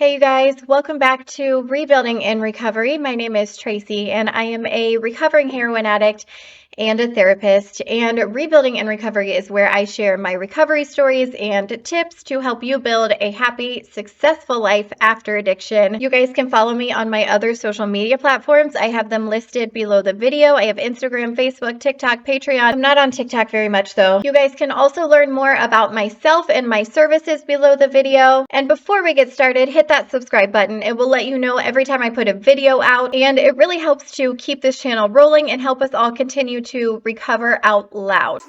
Hey you guys, welcome back to Rebuilding in Recovery. My name is Tracy and I am a recovering heroin addict and a therapist. And Rebuilding in Recovery is where I share my recovery stories and tips to help you build a happy, successful life after addiction. You guys can follow me on my other social media platforms. I have them listed below the video. I have Instagram, Facebook, TikTok, Patreon. I'm not on TikTok very much though. You guys can also learn more about myself and my services below the video. And before we get started, hit that subscribe button. It will let you know every time I put a video out, and it really helps to keep this channel rolling and help us all continue to recover out loud.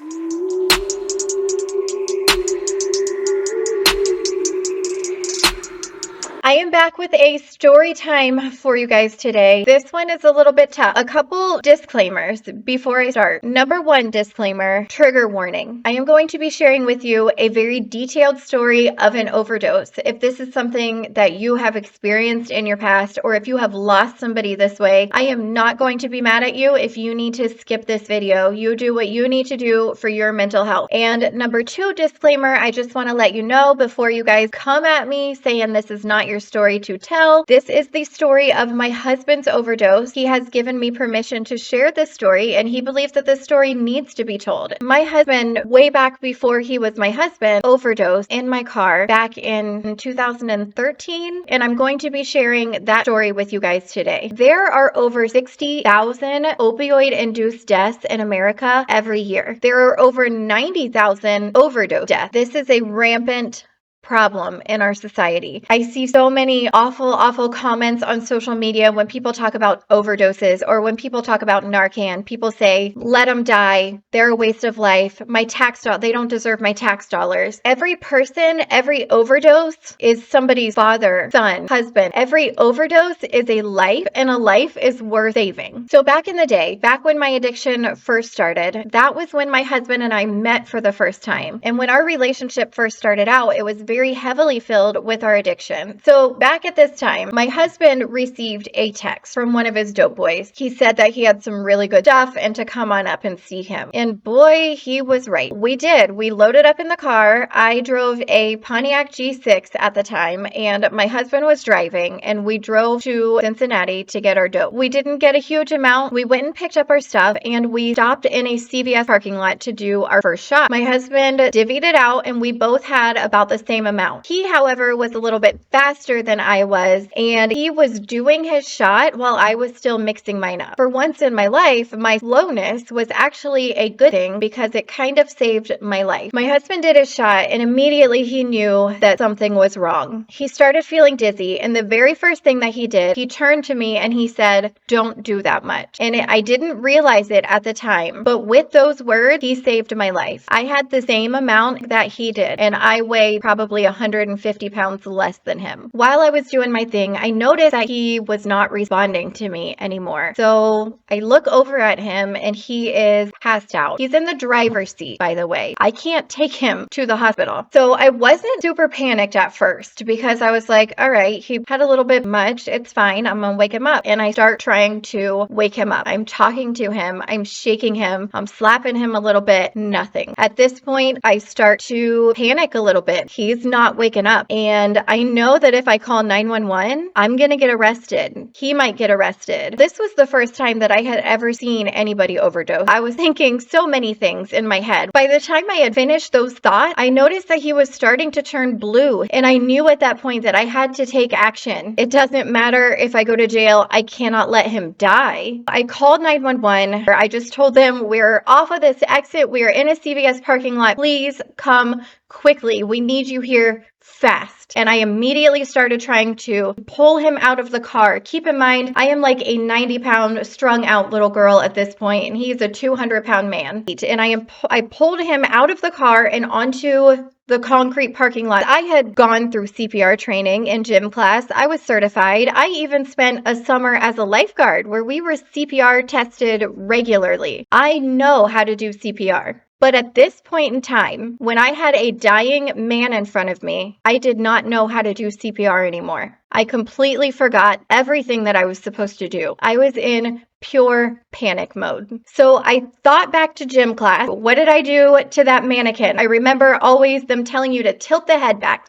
I am back with a story time for you guys today. This one is a little bit tough. A couple disclaimers before I start. Number one disclaimer, trigger warning. I am going to be sharing with you a very detailed story of an overdose. If this is something that you have experienced in your past, or if you have lost somebody this way, I am not going to be mad at you if you need to skip this video. You do what you need to do for your mental health. And number two disclaimer, I just want to let you know before you guys come at me saying this is not your story to tell. This is the story of my husband's overdose. He has given me permission to share this story, and he believes that this story needs to be told. My husband, way back before he was my husband, overdosed in my car back in 2013, and I'm going to be sharing that story with you guys today. There are over 60,000 opioid-induced deaths in America every year. There are over 90,000 overdose deaths. This is a rampant problem in our society. I see so many awful comments on social media when people talk about overdoses, or when people talk about Narcan. People say, let them die. They're a waste of life. They don't deserve my tax dollars. Every person, every overdose is somebody's father, son, husband. Every overdose is a life, and a life is worth saving. So back in the day, back when my addiction first started, that was when my husband and I met for the first time. And when our relationship first started out, it was very heavily filled with our addiction. So back at this time, my husband received a text from one of his dope boys. He said that he had some really good stuff and to come on up and see him. And boy, he was right. We did. We loaded up in the car. I drove a Pontiac G6 at the time, and my husband was driving, and we drove to Cincinnati to get our dope. We didn't get a huge amount. We went and picked up our stuff, and we stopped in a CVS parking lot to do our first shot. My husband divvied it out, and we both had about the same amount. He, however, was a little bit faster than I was, and he was doing his shot while I was still mixing mine up. For once in my life, my slowness was actually a good thing because it kind of saved my life. My husband did his shot, and immediately he knew that something was wrong. He started feeling dizzy, and the very first thing that he did, he turned to me and he said, "Don't do that much." And I didn't realize it at the time, but with those words, he saved my life. I had the same amount that he did, and I weighed probably 150 pounds less than him. While I was doing my thing, I noticed that he was not responding to me anymore. So I look over at him, and he is passed out. He's in the driver's seat, by the way. I can't take him to the hospital. So I wasn't super panicked at first because I was like, all right, he had a little bit much. It's fine. I'm gonna wake him up. And I start trying to wake him up. I'm talking to him. I'm shaking him. I'm slapping him a little bit. Nothing. At this point, I start to panic a little bit. He's not waking up. And I know that if I call 911, I'm going to get arrested. He might get arrested. This was the first time that I had ever seen anybody overdose. I was thinking so many things in my head. By the time I had finished those thoughts, I noticed that he was starting to turn blue. And I knew at that point that I had to take action. It doesn't matter if I go to jail. I cannot let him die. I called 911. I just told them, we're off of this exit. We are in a CVS parking lot. Please come quickly. We need you here fast. And I immediately started trying to pull him out of the car. Keep in mind, I am like a 90-pound strung out little girl at this point, and he's a 200-pound man. And I pulled him out of the car and onto the concrete parking lot. I had gone through CPR training in gym class. I was certified. I even spent a summer as a lifeguard where we were CPR tested regularly. I know how to do CPR. But at this point in time, when I had a dying man in front of me, I did not know how to do CPR anymore. I completely forgot everything that I was supposed to do. I was in pure panic mode. So I thought back to gym class. What did I do to that mannequin? I remember always them telling you to tilt the head back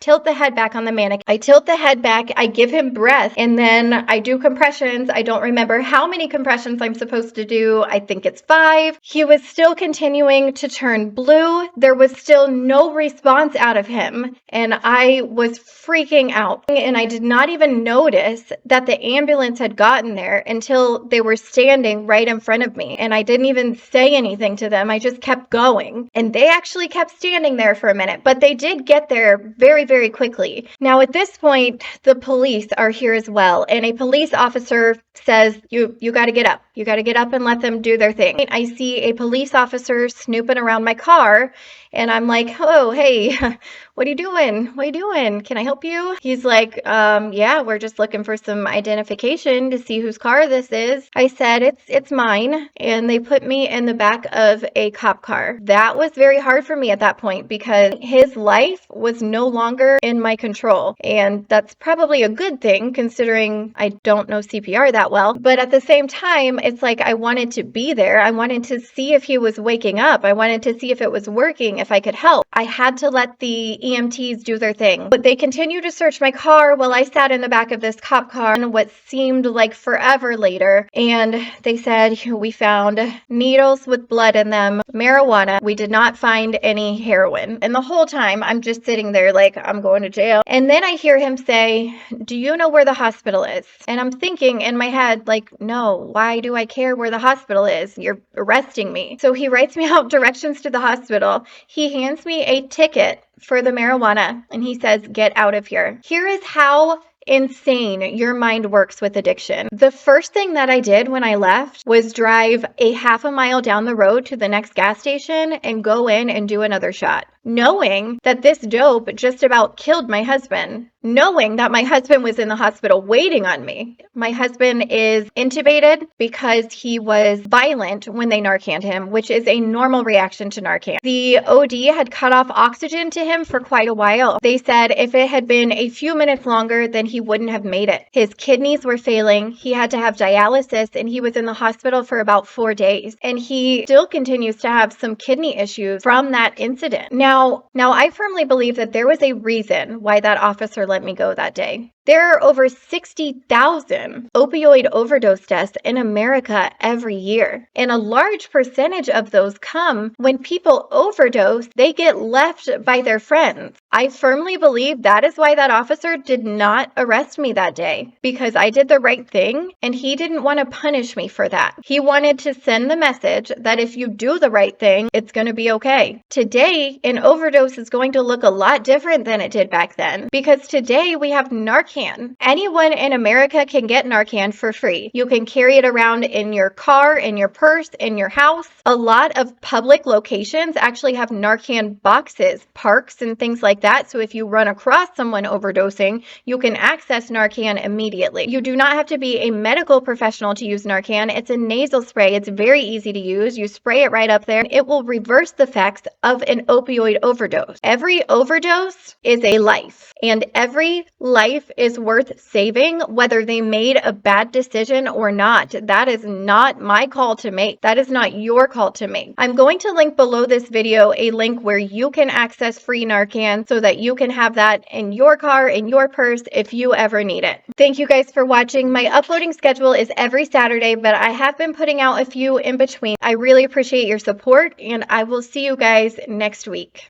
on the mannequin. I tilt the head back, I give him breath, and then I do compressions. I don't remember how many compressions I'm supposed to do. I think it's 5. He was still continuing to turn blue. There was still no response out of him, and I was freaking out. And I did not even notice that the ambulance had gotten there until they were standing right in front of me. And I didn't even say anything to them. I just kept going. And they actually kept standing there for a minute, but they did get there very, very quickly. Now, at this point, the police are here as well. And a police officer says, you got to get up. You got to get up and let them do their thing. I see a police officer snooping around my car, and I'm like, oh, hey, what are you doing? What are you doing? Can I help you? He's like, yeah, we're just looking for some identification to see whose car this is. I said, it's mine. And they put me in the back of a cop car. That was very hard for me at that point because his life was no longer in my control. And that's probably a good thing considering I don't know CPR that well. But at the same time, it's like I wanted to be there. I wanted to see if he was waking up. I wanted to see if it was working, if I could help. I had to let the EMTs do their thing. But they continued to search my car while I sat in the back of this cop car what seemed like forever later. And they said, we found needles with blood in them, marijuana. We did not find any heroin. And the whole time I'm just sitting there like, I'm going to jail. And then I hear him say, do you know where the hospital is? And I'm thinking in my head, like, no, why do I care where the hospital is? You're arresting me. So he writes me out directions to the hospital. He hands me a ticket for the marijuana and he says, get out of here. Here is how insane your mind works with addiction. The first thing that I did when I left was drive a half a mile down the road to the next gas station and go in and do another shot, knowing that this dope just about killed my husband, knowing that my husband was in the hospital waiting on me. My husband is intubated because he was violent when they Narcaned him, which is a normal reaction to Narcan. The OD had cut off oxygen to him for quite a while. They said if it had been a few minutes longer, then he wouldn't have made it. His kidneys were failing. He had to have dialysis and he was in the hospital for about 4 days. And he still continues to have some kidney issues from that incident. Now I firmly believe that there was a reason why that officer let me go that day. There are over 60,000 opioid overdose deaths in America every year. And a large percentage of those come when people overdose, they get left by their friends. I firmly believe that is why that officer did not arrest me that day, because I did the right thing and he didn't want to punish me for that. He wanted to send the message that if you do the right thing, it's going to be okay. Today, an overdose is going to look a lot different than it did back then, because today we have Narcan. Anyone in America can get Narcan for free. You can carry it around in your car, in your purse, in your house. A lot of public locations actually have Narcan boxes, parks and things like that. So if you run across someone overdosing, you can access Narcan immediately. You do not have to be a medical professional to use Narcan. It's a nasal spray. It's very easy to use. You spray it right up there. It will reverse the effects of an opioid overdose. Every overdose is a life, and every life is worth saving, whether they made a bad decision or not. That is not my call to make. That is not your call to make. I'm going to link below this video a link where you can access free Narcan so that you can have that in your car, in your purse, if you ever need it. Thank you guys for watching. My uploading schedule is every Saturday, but I have been putting out a few in between. I really appreciate your support, and I will see you guys next week.